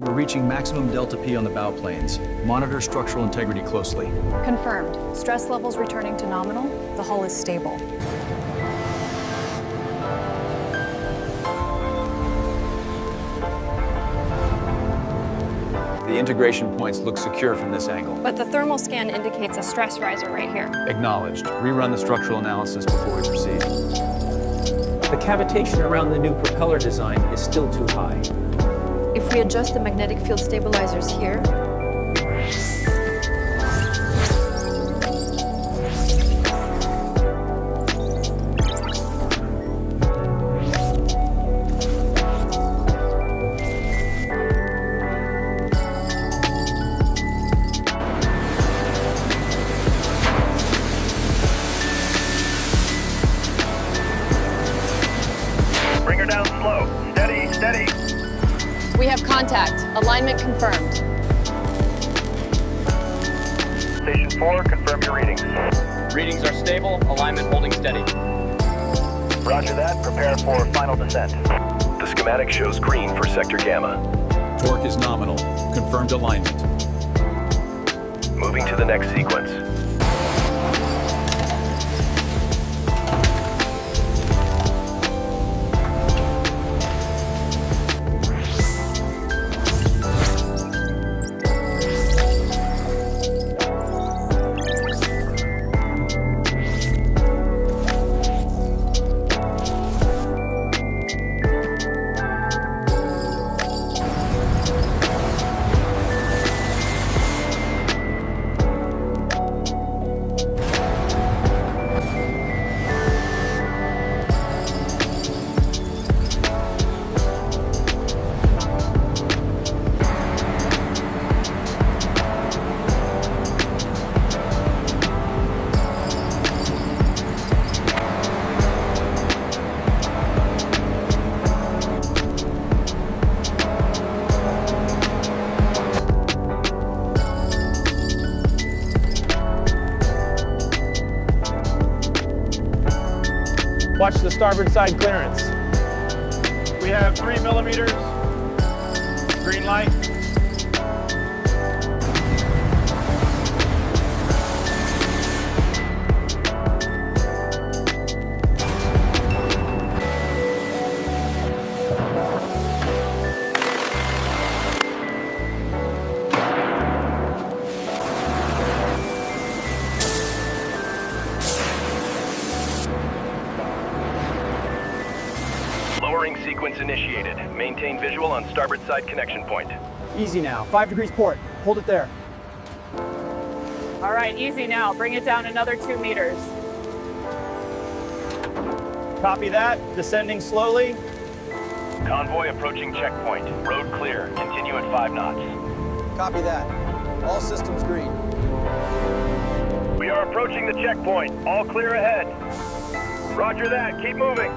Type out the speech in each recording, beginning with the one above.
We're reaching maximum delta P on the bow planes. Monitor structural integrity closely. Confirmed. Stress levels returning to nominal. The hull is stable. The integration points look secure from this angle. But the thermal scan indicates a stress riser right here. Acknowledged. Rerun the structural analysis before we proceed. The cavitation around the new propeller design is still too high. If we adjust the magnetic field stabilizers here, Bring her down slow. Steady, steady. We have contact. Alignment confirmed. Station 4, confirm your readings. Readings are stable, alignment holding steady. Roger that, prepare for final descent. The schematic shows green for sector gamma. Torque is nominal. Confirmed alignment. Moving to the next sequence. Watch the starboard side clearance. We have 3 millimeters. Green light. Lowering sequence initiated. Maintain visual on starboard side connection point. Easy now. 5 degrees port. Hold it there. All right, easy now. Bring it down another 2 meters. Copy that. Descending slowly. Convoy approaching checkpoint. Road clear. Continue at 5 knots. Copy that. All systems green. We are approaching the checkpoint. All clear ahead. Roger that, keep moving.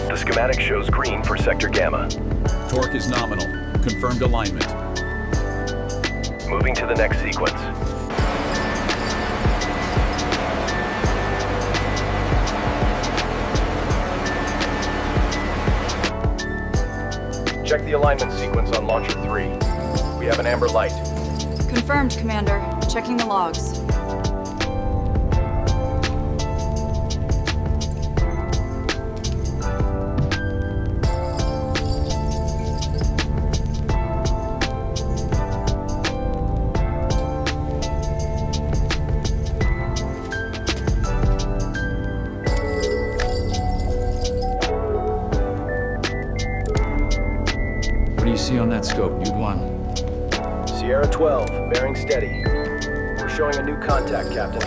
The schematic shows green for sector gamma. Torque is nominal. Confirmed alignment. Moving to the next sequence. Check the alignment sequence on launcher 3. We have an amber light. confirmed, Commander. Checking the logs. What do you see on that scope, Nude 1? Sierra 12, bearing steady. We're showing a new contact, Captain.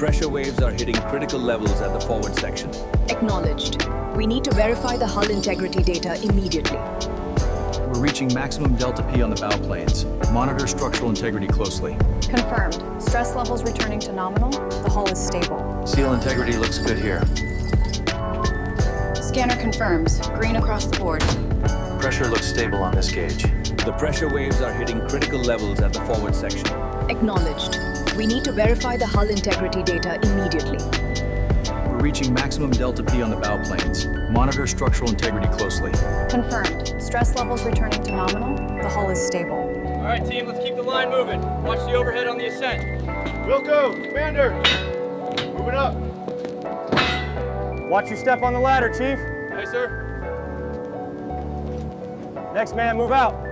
pressure waves are hitting critical levels at the forward section. Acknowledged. We need to verify the hull integrity data immediately. We're reaching maximum delta P on the bow planes. Monitor structural integrity closely. Confirmed. Stress levels returning to nominal. The hull is stable. Seal integrity looks good here. Scanner confirms. Green across the board. Pressure looks stable on this gauge. The pressure waves are hitting critical levels at the forward section. Acknowledged. We need to verify the hull integrity data immediately. We're reaching maximum delta P on the bow planes. Monitor structural integrity closely. Confirmed. Stress levels returning to nominal. The hull is stable. All right, team, let's keep the line moving. Watch the overhead on the ascent. Wilco, Commander! Moving up. Watch your step on the ladder, Chief. Aye, sir. Next man, move out.